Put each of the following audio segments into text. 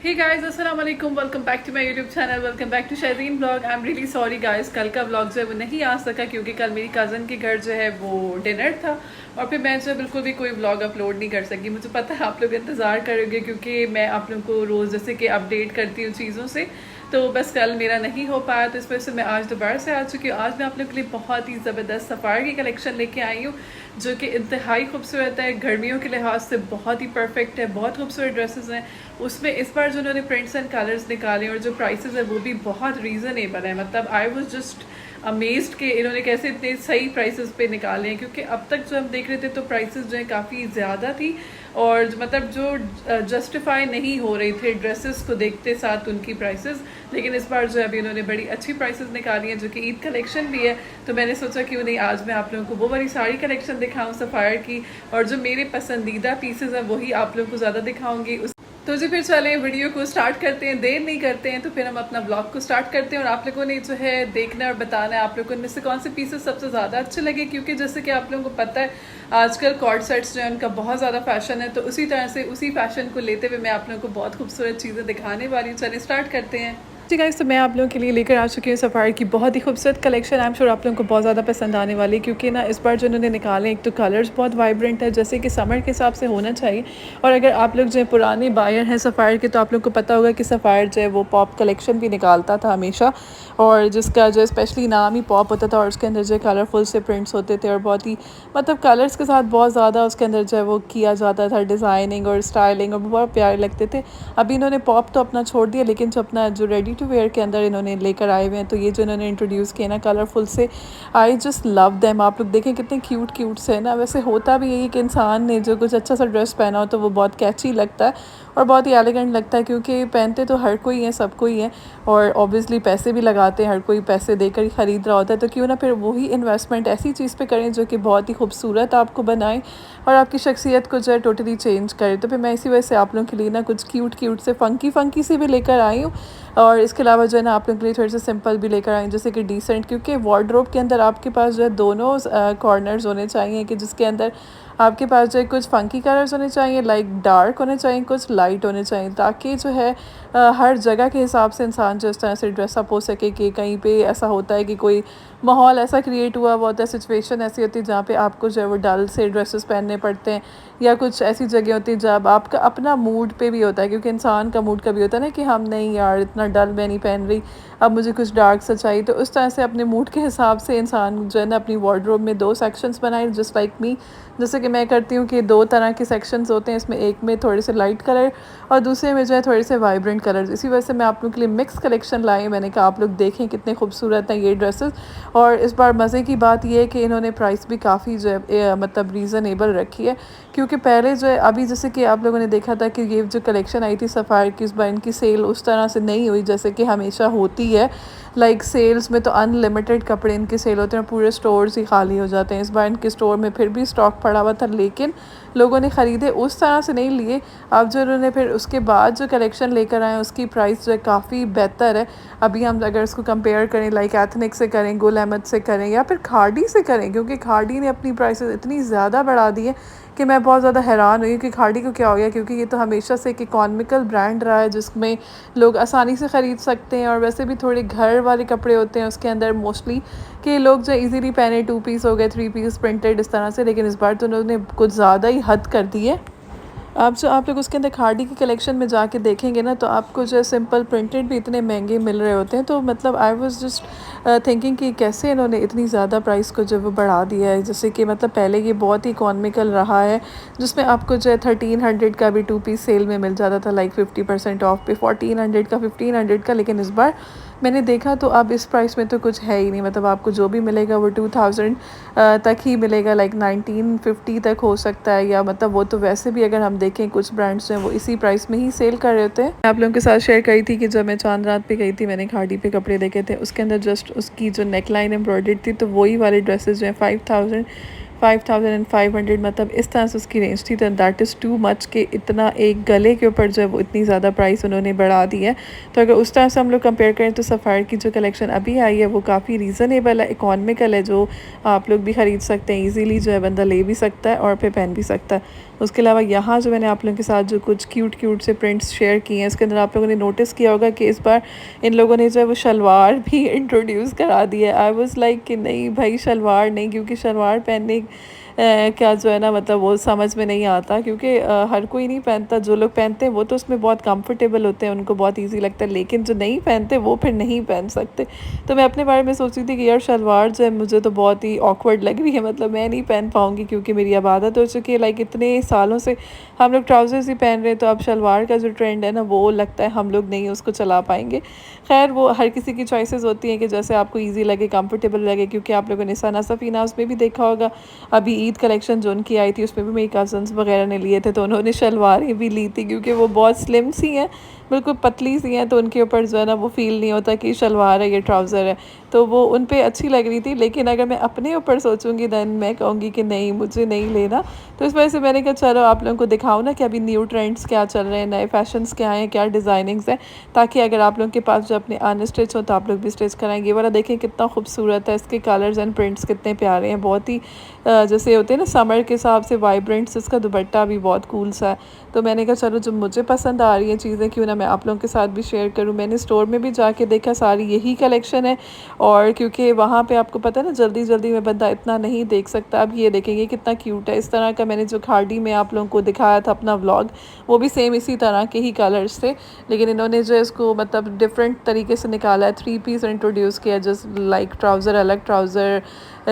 हे guys अस्सलाम वालेकुम, welcome back to my YouTube channel, welcome back to Shahreen blog. I am really sorry guys, कल का blog जो है वो नहीं आ सका क्योंकि कल मेरी कज़न के घर जो है वो डिनर था और फिर मैं जो है बिल्कुल भी कोई ब्लॉग अपलोड नहीं कर सकी। मुझे पता है आप लोग इंतज़ार करोगे क्योंकि मैं आप लोगों को रोज़ जैसे कि अपडेट करती हूँ चीज़ों से, तो बस कल मेरा नहीं हो पाया, तो इस वजह से मैं आज दोबारा से आ चुकी हूँ। आज मैं आप लोगों के लिए बहुत ही ज़बरदस्त सफ़ार की कलेक्शन लेके आई हूँ जो कि इंतहाई खूबसूरत है, गर्मियों के लिहाज से बहुत ही परफेक्ट है, बहुत खूबसूरत ड्रेसेस हैं उसमें। इस बार जो उन्होंने प्रिंट्स एंड कलर्स निकाले और जो प्राइसेस है वो भी बहुत रीज़नेबल है। मतलब आई वाज जस्ट अमेज्ड कि इन्होंने कैसे इतने सही प्राइसेस पे निकाले हैं, क्योंकि अब तक जो हम देख रहे थे तो प्राइसेस जो है काफ़ी ज़्यादा थी और मतलब जो जस्टिफाई नहीं हो रहे थे ड्रेसेस को देखते साथ उनकी प्राइसेस। लेकिन इस बार जो है अभी उन्होंने बड़ी अच्छी प्राइसेस निकाली हैं जो कि ईद कलेक्शन भी है, तो मैंने सोचा कि नहीं आज मैं आप लोगों को वो वाली सारी कलेक्शन दिखाऊं सफ़ायर की, और जो मेरे पसंदीदा पीसेज हैं वही आप लोगों को ज़्यादा दिखाऊंगी। तो जी फिर चलें वीडियो को स्टार्ट करते हैं, देर नहीं करते हैं, तो फिर हम अपना ब्लॉग को स्टार्ट करते हैं। और आप लोगों ने जो है देखना और बताना है आप लोगों में से कौन से पीसेस सबसे ज़्यादा अच्छे लगे, क्योंकि जैसे कि आप लोगों को पता है आजकल कॉर्ड सेट्स जो है उनका बहुत ज़्यादा फैशन है, तो उसी तरह से उसी फैशन को लेते हुए मैं आप लोगों को बहुत खूबसूरत चीज़ें दिखाने वाली हूँ। चलिए स्टार्ट करते हैं। जी गाइस, तो मैं आप लोगों के लिए लेकर आ चुकी हूँ सफ़ायर की बहुत ही खूबसूरत कलेक्शन। आई एम श्योर आप लोगों को बहुत ज़्यादा पसंद आने वाली है, क्योंकि ना इस बार जो उन्होंने निकाले एक तो कलर्स बहुत वाइब्रेंट है जैसे कि समर के हिसाब से होना चाहिए। और अगर आप लोग जो है पुराने बायर हैं सफ़ायर के, तो आप लोग को पता होगा कि सफ़ायर जो है वो पॉप कलेक्शन भी निकालता था हमेशा, और जिसका जो स्पेशली नाम ही पॉप होता था और उसके अंदर जो कलरफुल से प्रिंट्स होते थे और बहुत ही मतलब कलर्स के साथ बहुत ज़्यादा उसके अंदर जो है वो किया जाता था डिज़ाइनिंग और स्टाइलिंग, और बहुत प्यारे लगते थे। अभी इन्होंने पॉप तो अपना छोड़ दिया, लेकिन जो अपना जो रेडी टू वेयर के अंदर इन्होंने लेकर आए हुए हैं, तो ये जो इन्होंने इंट्रोड्यूस किए ना कलरफुल से, आई जस्ट लव देम। आप लोग देखें कितने क्यूट क्यूट से है ना। वैसे होता भी यही कि इंसान ने जो कुछ अच्छा सा ड्रेस पहना हो तो वो बहुत कैची लगता है और बहुत ही एलिगेंट लगता है, क्योंकि पहनते तो हर कोई है, सबको ही है, और ऑब्वियसली पैसे भी लगाते हैं, हर कोई पैसे देकर ही ख़रीद रहा होता है, तो क्यों ना फिर वही इन्वेस्टमेंट ऐसी चीज़ पे करें जो कि बहुत ही खूबसूरत आपको बनाए और आपकी शख्सियत को जो है टोटली चेंज करे। तो फिर मैं इसी वजह से आप लोगों के लिए ना कुछ क्यूट क्यूट से फ़ंकी से भी लेकर आई हूँ, और इसके अलावा जो है ना आप लोगों के लिए थोड़े से सिंपल भी लेकर आए जैसे कि डिसेंट, क्योंकि वार्डरोब के अंदर आपके पास जो है दोनों कॉर्नर्स होने चाहिए कि जिसके अंदर आपके पास जो है कुछ फंकी कलर्स होने चाहिए, लाइक डार्क होने चाहिए, कुछ लाइट होने चाहिए, ताकि जो है हर जगह के हिसाब से इंसान जो इस तरह से ड्रेसअप हो सके। कि कहीं पे ऐसा होता है कि कोई माहौल ऐसा क्रिएट हुआ होता है, सिचुएशन ऐसी होती है जहाँ पे आपको जो है वो डल से ड्रेसेस पहनने पड़ते हैं, या कुछ ऐसी जगह होती है जब आपका अपना मूड पे भी होता है, क्योंकि इंसान का मूड कभी होता है ना कि हम नहीं यार इतना डल मैं नहीं पहन रही, अब मुझे कुछ डार्क सा चाहिए। तो उस तरह से अपने मूड के हिसाब से इंसान जो है ना अपनी वार्डरोब में दो सेक्शंस बनाए, जस्ट लाइक मी, जैसे कि मैं करती हूँ कि दो तरह के सेक्शंस होते हैं, इसमें एक में थोड़े से लाइट कलर और दूसरे में जो है थोड़े से वाइब्रेंट कलर्स। इसी वजह से मैं आप लोगों के लिए मिक्स कलेक्शन लाई। मैंने कहा आप लोग देखें कितने खूबसूरत हैं ये ड्रेसेस। और इस बार मज़े की बात यह है कि इन्होंने प्राइस भी काफ़ी जो है मतलब रीज़नेबल रखी है, क्योंकि पहले जो है अभी जैसे कि आप लोगों ने देखा था कि ये जो कलेक्शन आई थी सफ़ायर की, इस बार इनकी सेल उस तरह से नहीं हुई जैसे कि हमेशा होती है। लाइक सेल्स में तो अनलिमिटेड कपड़े इनके सेल होते हैं, पूरे स्टोर्स ही खाली हो जाते हैं। इस बार इनके स्टोर में फिर भी स्टॉक पड़ा हुआ था, लेकिन लोगों ने ख़रीदे उस तरह से नहीं लिए। अब जो उन्होंने फिर उसके बाद जो कलेक्शन लेकर आए उसकी प्राइस जो है काफ़ी बेहतर है। अभी हम अगर इसको कंपेयर करें लाइक एथनिक से करें, गुल अहमद से करें, या फिर खाड़ी से करें, क्योंकि खाड़ी ने अपनी प्राइसेस इतनी ज़्यादा बढ़ा दी है कि मैं बहुत ज़्यादा हैरान हुई कि खाड़ी को क्या हो गया, क्योंकि ये तो हमेशा से एक इकॉनमिकल ब्रांड रहा है जिसमें लोग आसानी से ख़रीद सकते हैं, और वैसे भी थोड़े घर वाले कपड़े होते हैं उसके अंदर मोस्टली कि लोग जो इजीली पहने, 2 पीस हो गए, 3 पीस प्रिंटेड इस तरह से। लेकिन इस बार तो उन्होंने कुछ ज़्यादा ही हद कर दी है। आप लोग उसके अंदर खाड़ी की कलेक्शन में जाके देखेंगे ना, तो आपको जो है सिंपल प्रिंटेड भी इतने महंगे मिल रहे होते हैं। तो मतलब आई वाज जस्ट थिंकिंग कि कैसे इन्होंने इतनी ज़्यादा प्राइस को जो वो बढ़ा दिया है, जैसे कि मतलब पहले ये बहुत ही इकॉनमिकल रहा है, जिसमें आपको जो है 1300 का भी 2 पीस सेल में मिल जाता था, लाइक 50% ऑफ पे 1400 का, 1500 का। लेकिन इस बार मैंने देखा तो अब इस प्राइस में तो कुछ है ही नहीं, मतलब आपको जो भी मिलेगा वो 2000 तक ही मिलेगा, लाइक 1950 तक हो सकता है, या मतलब वो तो वैसे भी अगर हम देखें कुछ ब्रांड्स हैं वो इसी प्राइस में ही सेल कर रहे होते हैं। आप लोगों के साथ शेयर करी थी कि जब मैं चांद रात पे गई थी मैंने खाड़ी पे कपड़े देखे थे, उसके अंदर जस्ट उसकी जो नेक लाइन एम्ब्रॉयडर्ड थी, तो वही वाले ड्रेसेस जो हैं 5500 मतलब इस तरह से उसकी रेंज थी। तो दैट इज़ टू मच कि इतना एक गले के ऊपर जो है वो इतनी ज़्यादा प्राइस उन्होंने बढ़ा दी है। तो अगर उस तरह से हम लोग कंपेयर करें तो सफ़ायर की जो कलेक्शन अभी आई है वो काफ़ी रीज़नेबल है, इकॉनमिकल है, जो आप लोग भी ख़रीद सकते हैं ईज़िली, जो है बंदा ले भी सकता है और फिर पहन भी सकता है। उसके अलावा यहाँ जो मैंने आप लोगों के साथ जो कुछ क्यूट क्यूट से प्रिंट्स शेयर किए हैं, उसके अंदर आप लोगों ने नोटिस किया होगा कि इस बार इन लोगों ने जो है वो शलवार भी इंट्रोड्यूस करा दी है। आई वाज लाइक कि नहीं भाई शलवार नहीं, क्योंकि शलवार पहनने क्या जो है ना मतलब वो समझ में नहीं आता, क्योंकि हर कोई नहीं पहनता। जो लोग पहनते हैं वो तो उसमें बहुत कंफर्टेबल होते हैं, उनको बहुत इजी लगता है, लेकिन जो नहीं पहनते वो फिर नहीं पहन सकते। तो मैं अपने बारे में सोच रही थी कि यार शलवार जो है मुझे तो बहुत ही ऑकवर्ड लग रही है, मतलब मैं नहीं पहन पाऊँगी, क्योंकि मेरी अब आदत हो चुकी है। लाइक इतने सालों से हम लोग ट्राउज़र्स ही पहन रहे हैं, तो अब शलवार का जो ट्रेंड है ना वो लगता है हम लोग नहीं उसको चला पाएंगे। खैर वो हर किसी की चॉइसेस होती हैं कि जैसे आपको ईजी लगे, कंफर्टेबल लगे, क्योंकि आप लोगों ने सना सफ़ीना उसमें भी देखा होगा, अभी ईद कलेक्शन जो उनकी आई थी उसमें भी मेरी कज़न्स वगैरह ने लिए थे, तो उन्होंने शलवारें भी ली थी, क्योंकि वो बहुत स्लिम सी हैं, बिल्कुल पतली सी हैं, तो उनके ऊपर जो है ना वो फ़ील नहीं होता कि शलवार है, ये ट्राउज़र है, तो वो उन पे अच्छी लग रही थी। लेकिन अगर मैं अपने ऊपर सोचूंगी दैन मैं कहूँगी कि नहीं मुझे नहीं लेना। तो इस वजह से मैंने कहा चलो आप लोगों को दिखाऊँ ना कि अभी न्यू ट्रेंड्स क्या चल रहे हैं, नए फैशंस क्या हैं, क्या डिज़ाइनिंग्स हैं, ताकि अगर आप लोगों के पास जो अपने अनस्टिच हो तो आप लोग भी स्टिच कराएंगे। ये वाला देखें कितना खूबसूरत है, इसके कलर्स एंड प्रिंट्स कितने प्यारे हैं, बहुत ही जैसे होते हैं ना समर के हिसाब से वाइब्रेंट्स। इसका दुपट्टा भी बहुत कूल सा है। तो मैंने कहा चलो जो मुझे पसंद आ रही हैं चीज़ें क्यों ना मैं आप लोगों के साथ भी शेयर करूं। मैंने स्टोर में भी जाके देखा सारी यही कलेक्शन है, और क्योंकि वहाँ पे आपको पता है ना जल्दी जल्दी में बंदा इतना नहीं देख सकता। अब ये देखेंगे कितना क्यूट है, इस तरह का मैंने जो खाड़ी में आप लोगों को दिखाया था अपना व्लॉग, वो भी सेम इसी तरह के ही कलर्स थे, लेकिन इन्होंने जो इसको मतलब डिफरेंट तरीके से निकाला है। 3 पीस इंट्रोड्यूस किया, जस्ट लाइक ट्राउज़र अलग, ट्राउज़र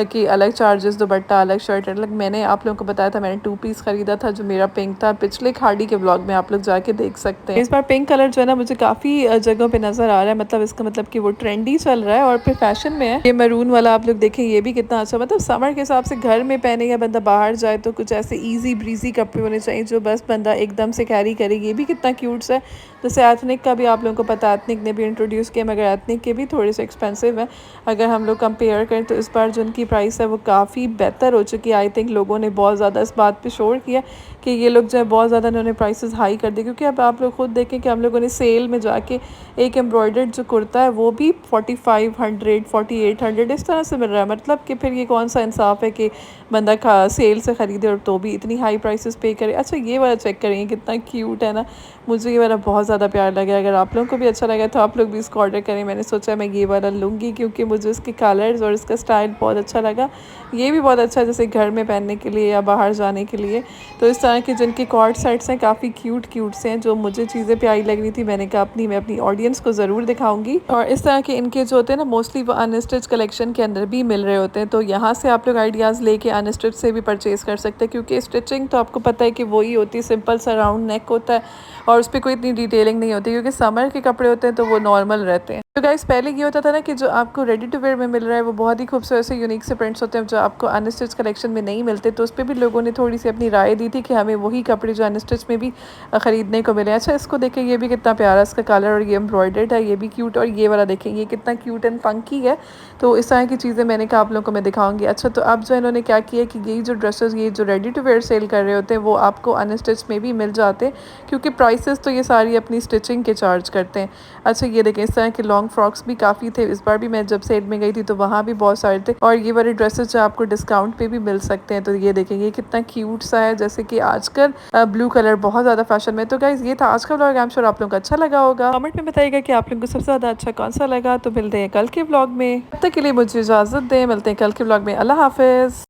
की अलग चार्जेस, दुपट्टा अलग, शर्ट अलग। मैंने आप लोगों को बताया था मैंने 2 पीस ख़रीदा था जो मेरा पिंक था, पिछले खाड़ी के ब्लॉग में आप लोग जाके देख सकते हैं। इस बार पिंक कलर जो है ना मुझे काफ़ी जगहों पे नज़र आ रहा है, मतलब इसका मतलब कि वो ट्रेंडी चल रहा है और फिर फैशन में है। ये मरून वाला आप लोग देखें, ये भी कितना अच्छा, मतलब समर के हिसाब से घर में पहने या बंदा बाहर जाए तो कुछ ऐसे ईजी ब्रीजी कपड़े होने चाहिए जो बस बंदा एकदम से कैरी करे। ये भी कितना क्यूट सा है। जैसे एथनिक का भी आप लोगों को पता, एथनिक ने भी इंट्रोड्यूस किया, मगर एथनिक के भी थोड़े से एक्सपेंसिव है। अगर हम लोग कंपेयर करें तो इस बार जो उनकी प्राइस है वो काफ़ी बेहतर हो चुकी है। आई थिंक लोगों ने बहुत ज़्यादा इस बात पे शोर किया कि ये लोग जो है बहुत ज़्यादा इन्होंने प्राइसेस हाई कर दी, क्योंकि अब आप लोग खुद देखें कि हम लोगों ने सेल में जाके एक एम्ब्रॉयडर्ड जो कुर्ता है वो भी 4500 4800 इस तरह से मिल रहा है। मतलब कि फिर ये कौन सा इंसाफ है कि बंदा सेल से ख़रीदे और तो भी इतनी हाई प्राइसेस पे करे। अच्छा ये वाला चेक करेंगे कितना क्यूट है ना, मुझे ये वाला बहुत ज़्यादा प्यार लगा। अगर आप लोगों को भी अच्छा लगा तो आप लोग भी इसको ऑर्डर करें। मैंने सोचा मैं ये वाला लूँगी क्योंकि मुझे इसके कलर्स और इसका स्टाइल बहुत अच्छा लगा। ये भी बहुत अच्छा है जैसे घर में पहनने के लिए या बाहर जाने के लिए। तो इस तरह के जिनके कॉर्ड सेट्स हैं काफ़ी क्यूट क्यूट से हैं, जो मुझे चीज़ें प्यारी लग रही थी मैंने कहा मैं अपनी ऑडियंस को ज़रूर दिखाऊंगी। और इस तरह के इनके जो होते हैं ना मोस्टली वो अनस्टिच कलेक्शन के अंदर भी मिल रहे होते हैं, तो यहाँ से आप लोग आइडियाज़ लेके अनस्टिच से भी परचेज़ कर सकते हैं, क्योंकि स्टिचिंग तो आपको पता है कि वही होती है, सिंपल सा राउंड नेक होता है और उस पर कोई इतनी डिटेलिंग नहीं होती, क्योंकि समर के कपड़े होते हैं तो वो नॉर्मल रहते हैं। तो गाइस पहले ये होता था ना कि जो आपको रेडी टू वेयर में मिल रहा है वो बहुत ही खूबसूरत से यूनिक से प्रिंट्स होते हैं जो आपको अनस्टिच कलेक्शन में नहीं मिलते, तो उस पर भी लोगों ने थोड़ी सी अपनी राय दी थी कि हमें वही कपड़े जो अनस्टिच में भी ख़रीदने को मिले। अच्छा इसको देखें, ये भी कितना प्यारा इसका कलर और ये एम्ब्रॉयडर्ड है, ये भी क्यूट। और ये वाला देखें ये कितना क्यूट एंड फंकी है। तो इस तरह की चीज़ें मैंने कहा आप लोगों को मैं दिखाऊंगी। अच्छा तो अब जो इन्होंने क्या किया कि यही जो ड्रेसेस ये जो रेडी टू वेयर सेल कर रहे होते हैं वो आपको अनस्टिच में भी मिल जाते हैं, क्योंकि प्राइसेस तो ये सारी अपनी स्टिचिंग के चार्ज करते हैं। अच्छा ये देखें इस तरह के लॉन्ग फ्रॉक्स भी काफ़ी थे। इस बार भी मैं जब सेल में गई थी तो वहाँ भी बहुत सारे थे, और ये वाले ड्रेसेस जो आपको डिस्काउंट पे भी मिल सकते हैं। तो ये देखेंगे कितना क्यूट सा है, जैसे कि आजकल ब्लू कलर बहुत ज़्यादा फैशन में। तो गाइज ये था आज का व्लॉग, आई एम श्योर आप लोगों को अच्छा लगा होगा। कमेंट में बताइएगा कि आप लोगों को सबसे ज़्यादा अच्छा कौन सा लगा। तो मिलते हैं कल के व्लॉग में, तब तक के लिए मुझे इजाज़त दें, मिलते हैं कल के व्लॉग में। अल्लाह हाफिज़।